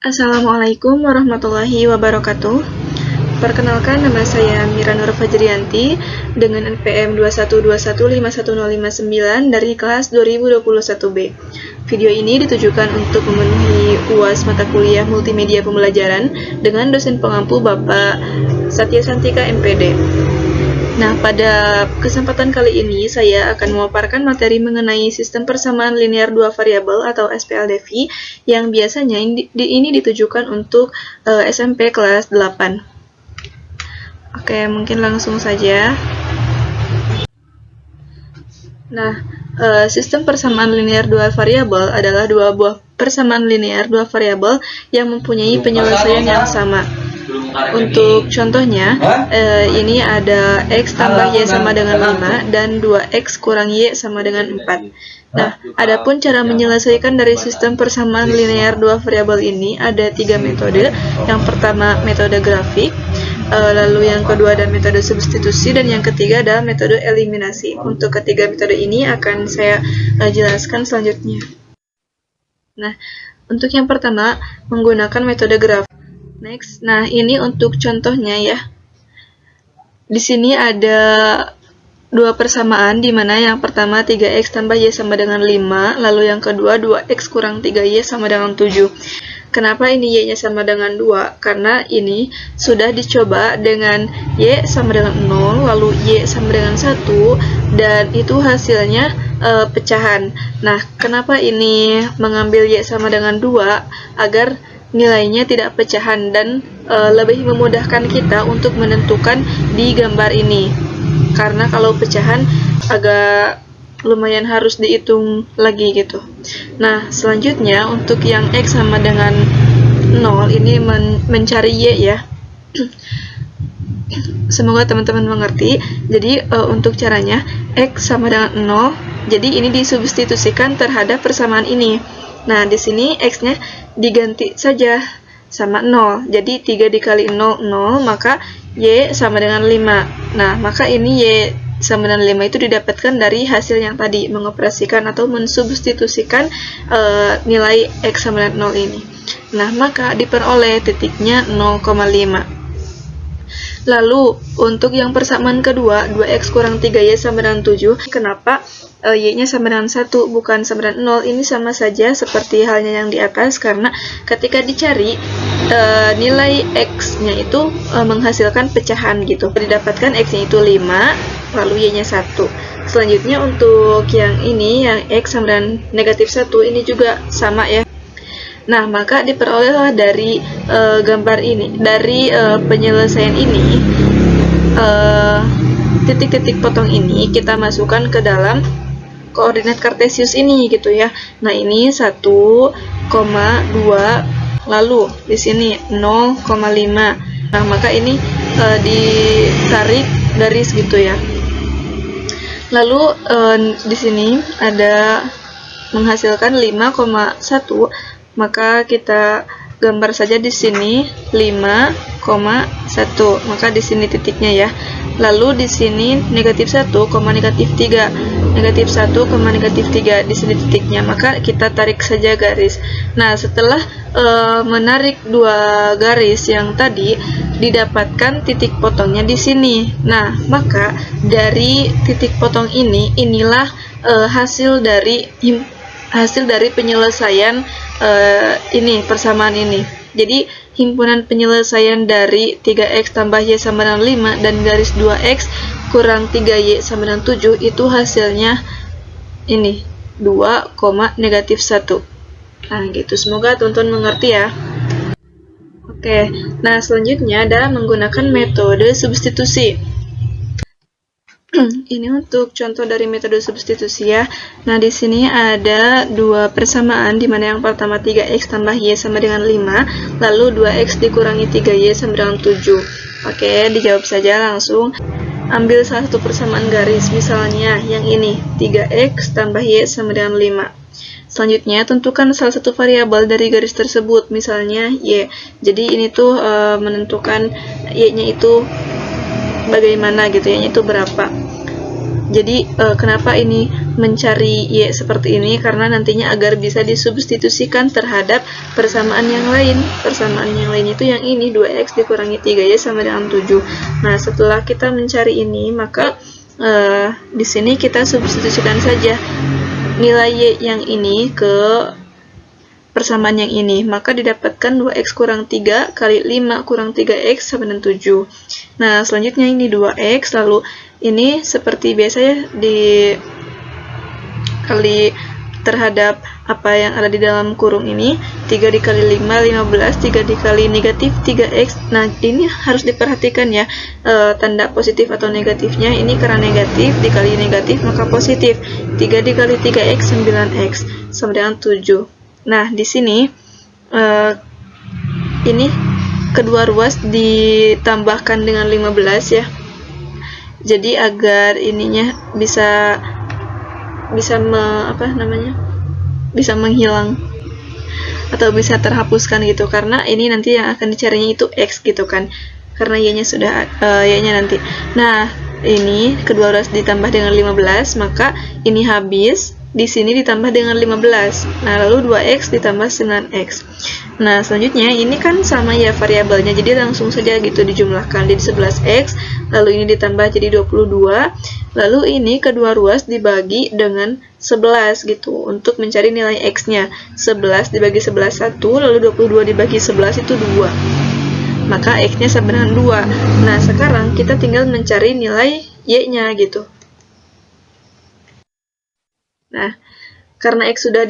Assalamualaikum warahmatullahi wabarakatuh. Perkenalkan, nama saya Mira Nur Fajrianti dengan NPM 212151059 dari kelas 2021B. Video ini ditujukan untuk memenuhi UAS mata kuliah multimedia pembelajaran dengan dosen pengampu Bapak Satya Santika MPD. Nah, pada kesempatan kali ini saya akan memaparkan materi mengenai sistem persamaan linear dua variabel atau SPLDV yang biasanya ini ditujukan untuk SMP kelas 8. Oke, mungkin langsung saja. Nah, sistem persamaan linear dua variabel adalah dua buah persamaan linear dua variabel yang mempunyai penyelesaian yang sama. Untuk contohnya, ini ada X tambah Y sama dengan 5 dan 2X kurang Y sama dengan 4. Nah, adapun cara menyelesaikan dari sistem persamaan linear dua variabel ini ada 3 metode. Yang pertama metode grafik, lalu yang kedua ada metode substitusi, dan yang ketiga adalah metode eliminasi. Untuk ketiga metode ini akan saya jelaskan selanjutnya. Nah, untuk yang pertama menggunakan metode grafik. Next, nah ini untuk contohnya ya. Di sini ada dua persamaan, di mana yang pertama 3X tambah Y sama dengan 5, lalu yang kedua 2X kurang 3Y sama dengan 7. Kenapa ini Y-nya sama dengan 2? Karena ini sudah dicoba dengan Y sama dengan 0, lalu Y sama dengan 1, dan itu hasilnya pecahan. Nah, kenapa ini mengambil Y sama dengan 2? Agar nilainya tidak pecahan dan lebih memudahkan kita untuk menentukan di gambar ini. Karena kalau pecahan agak lumayan harus dihitung lagi gitu. Nah, selanjutnya untuk yang X sama dengan 0 ini mencari Y ya. Semoga teman-teman mengerti. Jadi untuk caranya X sama dengan 0, jadi ini disubstitusikan terhadap persamaan ini. Nah, di sini X-nya diganti saja sama 0. Jadi 3 dikali 0, 0, maka Y sama dengan 5. Nah, maka ini Y sama dengan 5 itu didapatkan dari hasil yang tadi, mengoperasikan atau mensubstitusikan nilai X sama dengan 0 ini. Nah, maka diperoleh titiknya 0,5. Lalu, untuk yang persamaan kedua, 2X kurang 3Y sama dengan 7. Kenapa Y-nya sama dengan 1, bukan sama dengan 0? Ini sama saja seperti halnya yang di atas, karena ketika dicari, nilai X-nya itu menghasilkan pecahan gitu. Didapatkan X-nya itu 5, lalu Y-nya 1. Selanjutnya untuk yang ini, yang X sama dengan negatif 1, ini juga sama ya. Nah, maka diperolehlah dari gambar ini, dari penyelesaian ini, titik-titik potong ini kita masukkan ke dalam koordinat kartesius ini gitu ya. Nah, ini 1,2, lalu di sini 0,5. Nah, maka ini ditarik garis gitu ya. Lalu di sini ada menghasilkan 5,1. Maka kita gambar saja di sini 5,1. Maka di sini titiknya ya. Lalu di sini negatif 1, negatif 3. Negatif 1, negatif 3. Di sini titiknya. Maka kita tarik saja garis. Nah, setelah menarik dua garis yang tadi, didapatkan titik potongnya di sini. Nah, maka dari titik potong ini, inilah hasil dari penyelesaian ini, persamaan ini. Jadi himpunan penyelesaian dari 3X tambah Y sama dengan 5 dan garis 2X kurang 3Y sama dengan 7 itu hasilnya ini 2, negatif 1. Nah, gitu. Semoga teman-teman mengerti ya. Oke, nah selanjutnya adalah menggunakan metode substitusi. Ini untuk contoh dari metode substitusi ya. Nah, di sini ada dua persamaan, di mana yang pertama 3X tambah Y sama dengan 5, lalu 2X dikurangi 3Y sama dengan 7. Oke, dijawab saja langsung. Ambil salah satu persamaan garis, misalnya yang ini, 3X tambah Y sama dengan 5. Selanjutnya, tentukan salah satu variabel dari garis tersebut, misalnya Y. Jadi ini tuh menentukan Y-nya itu bagaimana gitu ya, itu berapa. Jadi kenapa ini mencari Y seperti ini? Karena nantinya agar bisa disubstitusikan terhadap persamaan yang lain. Persamaan yang lain itu yang ini, 2X dikurangi 3Y sama dengan 7. Nah, setelah kita mencari ini, maka di sini kita substitusikan saja nilai Y yang ini ke persamaan yang ini, maka didapatkan 2X kurang 3 kali 5 kurang 3X sama dengan 7. Nah, selanjutnya ini 2X, lalu ini seperti biasa ya, dikali terhadap apa yang ada di dalam kurung ini, 3 dikali 5, 15, 3 dikali negatif 3X. Nah, ini harus diperhatikan ya, tanda positif atau negatifnya. Ini karena negatif, dikali negatif maka positif. 3 dikali 3X, 9X, sama dengan 7. Nah, di sini ini kedua ruas ditambahkan dengan 15 ya. Jadi agar ininya bisa bisa menghilang atau bisa terhapuskan gitu, karena ini nanti yang akan dicarinya itu X gitu kan, karena Y-nya sudah Y-nya nanti. Nah, ini kedua ruas ditambah dengan 15, maka ini habis, di sini ditambah dengan 15. Nah, lalu 2X ditambah 9X. Nah, selanjutnya ini kan sama ya variabelnya, jadi langsung saja gitu dijumlahkan, jadi 11X, lalu ini ditambah jadi 22, lalu ini kedua ruas dibagi dengan 11 gitu, untuk mencari nilai X-nya. 11 dibagi 11 1, lalu 22 dibagi 11 itu 2. Maka X-nya sama dengan 2. Nah, sekarang kita tinggal mencari nilai Y-nya gitu. Nah, karena X sudah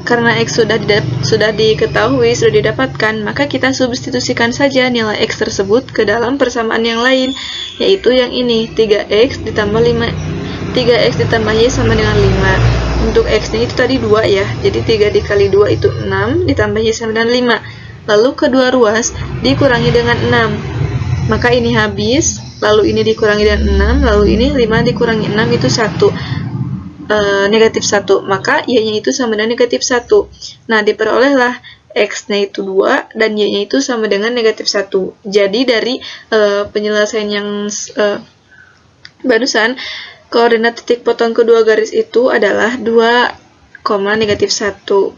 karena X sudah diketahui, sudah didapatkan, maka kita substitusikan saja nilai X tersebut ke dalam persamaan yang lain, yaitu yang ini, 3X ditambah 5, 3X ditambah Y sama dengan 5. Untuk X-nya itu tadi 2 ya, jadi 3 dikali 2 itu 6, ditambah Y sama dengan 5. Lalu kedua ruas dikurangi dengan 6, maka ini habis, lalu ini dikurangi dengan 6, lalu ini 5 dikurangi 6 itu 1. Negatif 1, maka Y-nya itu sama dengan negatif 1. Nah, diperolehlah X-nya itu 2 dan Y-nya itu sama dengan negatif 1. Jadi dari penyelesaian yang barusan, koordinat titik potong kedua garis itu adalah 2, negatif 1.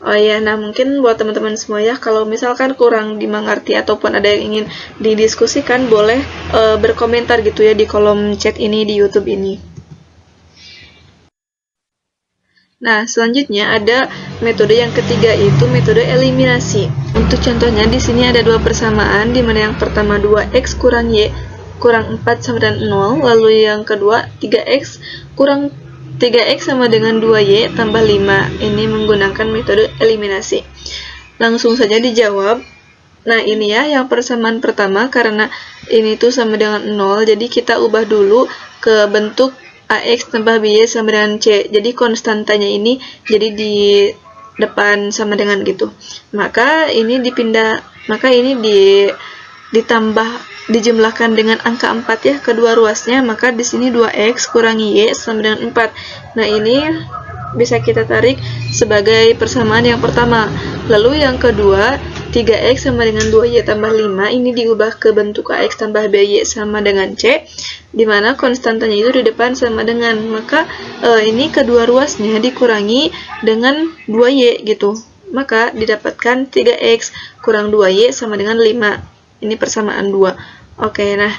Oh ya, nah mungkin buat teman-teman semua ya, kalau misalkan kurang dimengerti ataupun ada yang ingin didiskusikan, boleh berkomentar gitu ya di kolom chat ini di YouTube ini. Nah, selanjutnya ada metode yang ketiga, yaitu metode eliminasi. Untuk contohnya di sini ada dua persamaan, di mana yang pertama 2X kurang Y kurang 4 sama dengan 0, lalu yang kedua 3X kurang 3X sama dengan 2Y tambah 5. Ini menggunakan metode eliminasi. Langsung saja dijawab. Nah, ini ya yang persamaan pertama, karena ini tuh sama dengan 0, jadi kita ubah dulu ke bentuk AX tambah BY sama dengan C. Jadi konstantanya ini jadi di depan sama dengan gitu. Maka ini dijumlahkan dengan angka 4 ya, kedua ruasnya, maka di sini 2X kurangi Y sama dengan 4. Nah, ini bisa kita tarik sebagai persamaan yang pertama. Lalu yang kedua, 3X sama dengan 2Y tambah 5, ini diubah ke bentuk AX tambah BY sama dengan C, di mana konstantanya itu di depan sama dengan, maka ini kedua ruasnya dikurangi dengan 2Y gitu. Maka didapatkan 3X kurang 2Y sama dengan 5. Ini persamaan 2. Oke, nah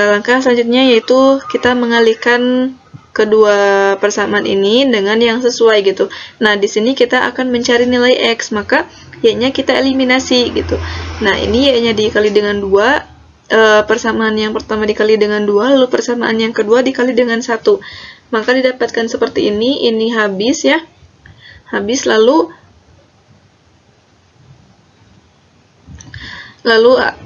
langkah selanjutnya yaitu kita mengalihkan kedua persamaan ini dengan yang sesuai gitu. Nah, di sini kita akan mencari nilai X, maka Y-nya kita eliminasi gitu. Nah, ini Y-nya dikali dengan 2, persamaan yang pertama dikali dengan 2, lalu persamaan yang kedua dikali dengan 1. Maka didapatkan seperti ini habis ya. Habis, lalu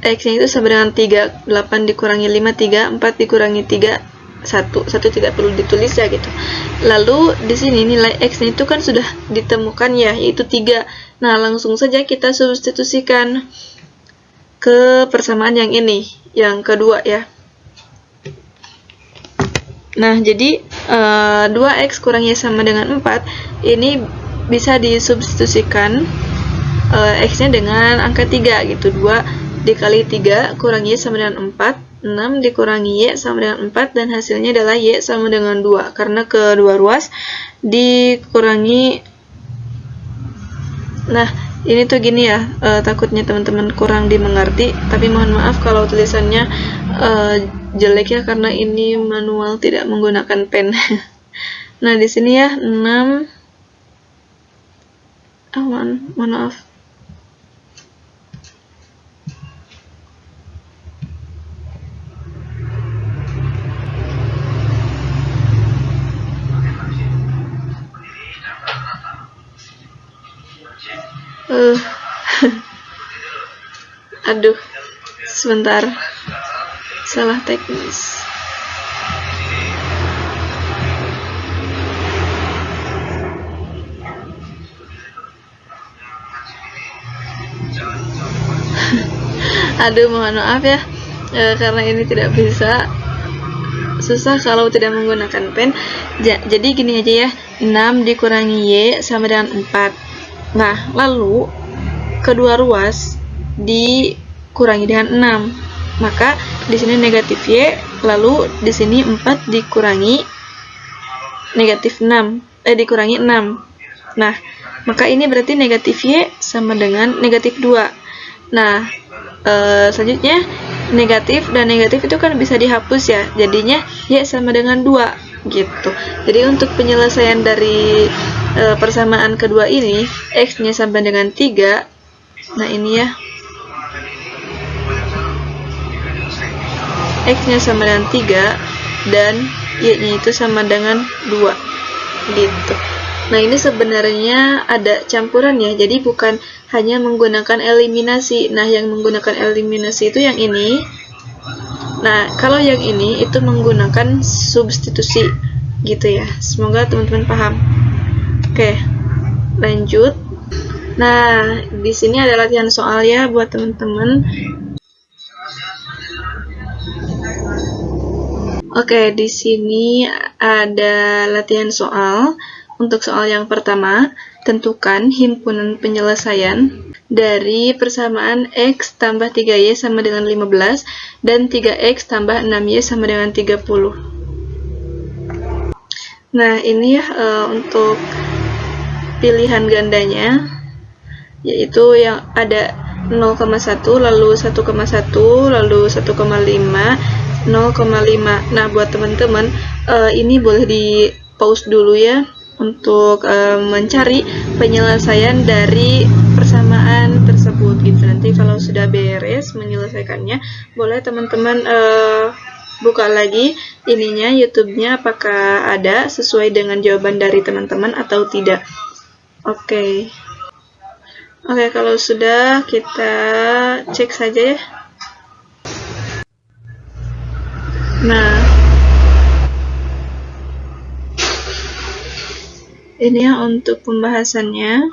X-nya itu sama dengan 3, 8 dikurangi 5, 3, 4 dikurangi 3, 1 tidak perlu ditulis ya gitu. Lalu di sini nilai X-nya itu kan sudah ditemukan ya, yaitu 3. Nah, langsung saja kita substitusikan ke persamaan yang ini, yang kedua ya. Nah, jadi 2X kurang Y sama dengan 4, ini bisa disubstitusikan X-nya dengan angka 3 gitu. 2 dikali 3 kurangi Y sama dengan 4, 6 dikurangi Y sama dengan 4, dan hasilnya adalah Y sama dengan 2 karena kedua ruas dikurangi. Nah, ini tuh gini ya, takutnya teman-teman kurang dimengerti, tapi mohon maaf kalau tulisannya jelek ya, karena ini manual tidak menggunakan pen. Nah, di sini ya 6 mohon maaf. Aduh, sebentar, salah teknis. Aduh, mohon maaf ya, karena ini tidak bisa, susah kalau tidak menggunakan pen. Jadi gini aja ya, 6 dikurangi Y sama dengan 4. Nah, lalu kedua ruas dikurangi dengan 6. Maka di sini negatif Y, lalu di sini 4 dikurangi negatif 6, dikurangi 6. Nah, maka ini berarti negatif Y sama dengan negatif 2. Nah, selanjutnya negatif dan negatif itu kan bisa dihapus ya, jadinya Y sama dengan 2 gitu. Jadi untuk penyelesaian dari persamaan kedua ini, X-nya sama dengan 3. Nah, ini ya, X-nya sama dengan 3 dan Y-nya itu sama dengan 2 gitu. Nah, ini sebenarnya ada campuran ya, jadi bukan hanya menggunakan eliminasi. Nah, yang menggunakan eliminasi itu yang ini. Nah, kalau yang ini itu menggunakan substitusi gitu ya. Semoga teman-teman paham. Oke, lanjut. Nah, di sini ada latihan soal ya buat teman-teman. Oke, di sini ada latihan soal. Untuk soal yang pertama, tentukan himpunan penyelesaian dari persamaan X tambah 3Y sama dengan 15 dan 3X tambah 6Y sama dengan 30. Nah, ini ya untuk pilihan gandanya, yaitu yang ada 0,1, lalu 1,1, lalu 1,5, 0,5. Nah, buat teman-teman, ini boleh di pause dulu ya, untuk mencari penyelesaian dari persamaan tersebut gitu. Nanti kalau sudah beres menyelesaikannya, boleh teman-teman buka lagi ininya, YouTube-nya, apakah ada sesuai dengan jawaban dari teman-teman atau tidak. Oke, kalau sudah, kita cek saja ya. Nah, ini ya untuk pembahasannya.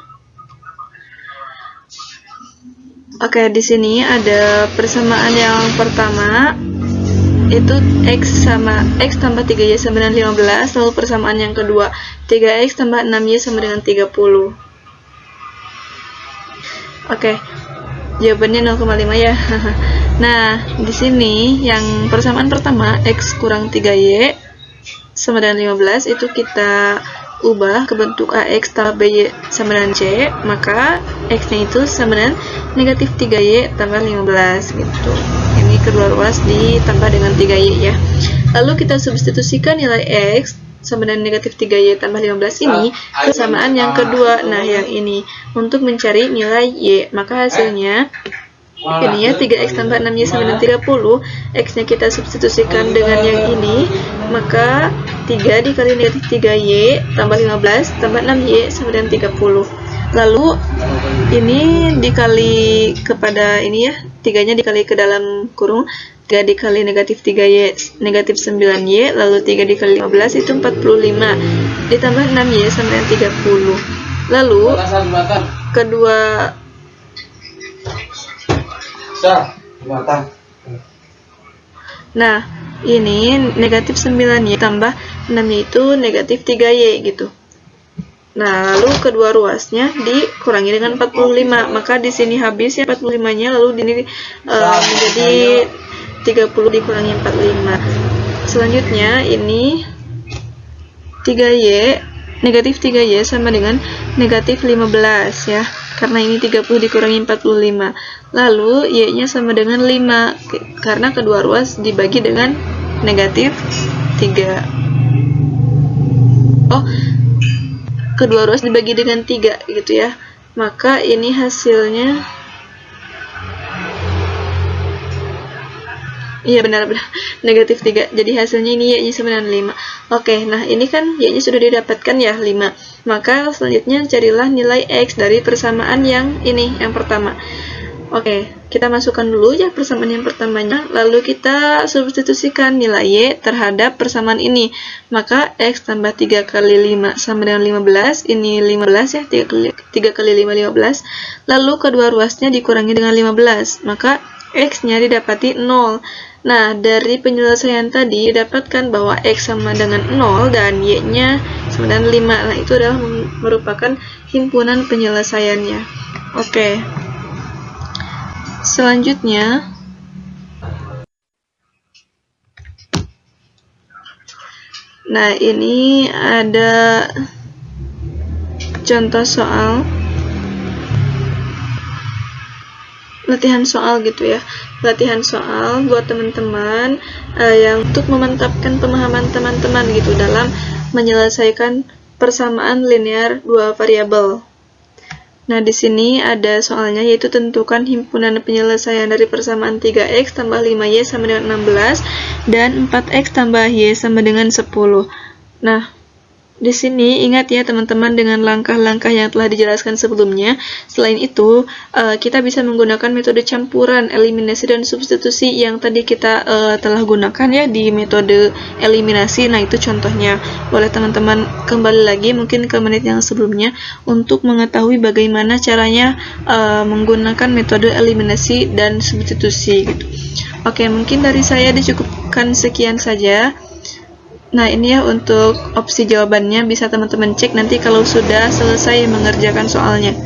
Oke, di sini ada persamaan yang pertama, itu X tambah 3Y sama dengan 15, lalu persamaan yang kedua 3X tambah 6Y sama dengan 30. Oke, jawabannya 0,5 ya. Nah, di sini yang persamaan pertama, X kurang 3Y sama dengan 15, itu kita ubah ke bentuk AX tambah BY sama dengan C, maka X-nya itu sama dengan negatif 3Y tambah 15 gitu. Ini kedua ruas ditambah dengan 3Y ya. Lalu kita substitusikan nilai X sama dengan negatif 3Y tambah 15 ini persamaan yang kedua, nah yang ini, untuk mencari nilai Y. Maka hasilnya ini ya, 3X tambah 6Y sama dengan 30. X-nya kita substitusikan dengan yang ini, maka 3 dikali negatif 3Y tambah 15 tambah 6Y sama dengan 30. Lalu ini dikali kepada ini ya, 3-nya dikali ke dalam kurung, 3 dikali negatif 3Y negatif 9Y, lalu 3 dikali 15 itu 45, ditambah 6Y sama dengan 30. Lalu kedua, nah ini negatif 9Y tambah 6Y itu negatif 3Y gitu. Nah, lalu kedua ruasnya dikurangi dengan 45. Maka di sini habis ya 45-nya, lalu ini menjadi 30 dikurangi 45. Selanjutnya ini 3Y, negatif 3Y sama dengan negatif 15 ya. Karena ini 30 dikurangi 45. Lalu Y-nya sama dengan 5 karena kedua ruas dibagi dengan negatif 3. Oh, kedua ruas dibagi dengan 3 gitu ya. Maka ini hasilnya, iya benar-benar negatif 3. Jadi hasilnya ini Y-nya sama dengan 5. Oke, nah ini kan Y-nya sudah didapatkan ya 5. Maka selanjutnya carilah nilai X dari persamaan yang ini, yang pertama. Oke, kita masukkan dulu ya persamaan yang pertamanya, lalu kita substitusikan nilai Y terhadap persamaan ini. Maka X tambah 3 kali 5 sama dengan 15, ini 15 ya, 3 kali 5, 15. Lalu kedua ruasnya dikurangi dengan 15, maka X-nya didapati 0. Nah, dari penyelesaian tadi didapatkan bahwa X sama dengan 0 dan Y-nya sama dengan 5. Nah, itu adalah merupakan himpunan penyelesaiannya. Oke. Selanjutnya, nah ini ada contoh soal, latihan soal gitu ya. Latihan soal buat teman-teman yang untuk memantapkan pemahaman teman-teman gitu dalam menyelesaikan persamaan linear dua variabel. Nah, di sini ada soalnya, yaitu tentukan himpunan penyelesaian dari persamaan 3x tambah 5y sama dengan 16 dan 4x tambah y sama dengan 10. Nah, di sini ingat ya teman-teman dengan langkah-langkah yang telah dijelaskan sebelumnya. Selain itu, kita bisa menggunakan metode campuran, eliminasi, dan substitusi yang tadi kita telah gunakan ya di metode eliminasi. Nah, itu contohnya. Boleh teman-teman kembali lagi mungkin ke menit yang sebelumnya untuk mengetahui bagaimana caranya menggunakan metode eliminasi dan substitusi gitu. Oke, mungkin dari saya dicukupkan sekian saja. Nah, ini ya untuk opsi jawabannya, bisa teman-teman cek nanti kalau sudah selesai mengerjakan soalnya.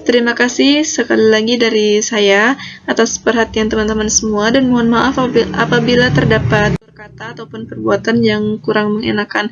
Terima kasih sekali lagi dari saya atas perhatian teman-teman semua, dan mohon maaf apabila terdapat kata ataupun perbuatan yang kurang mengenakan.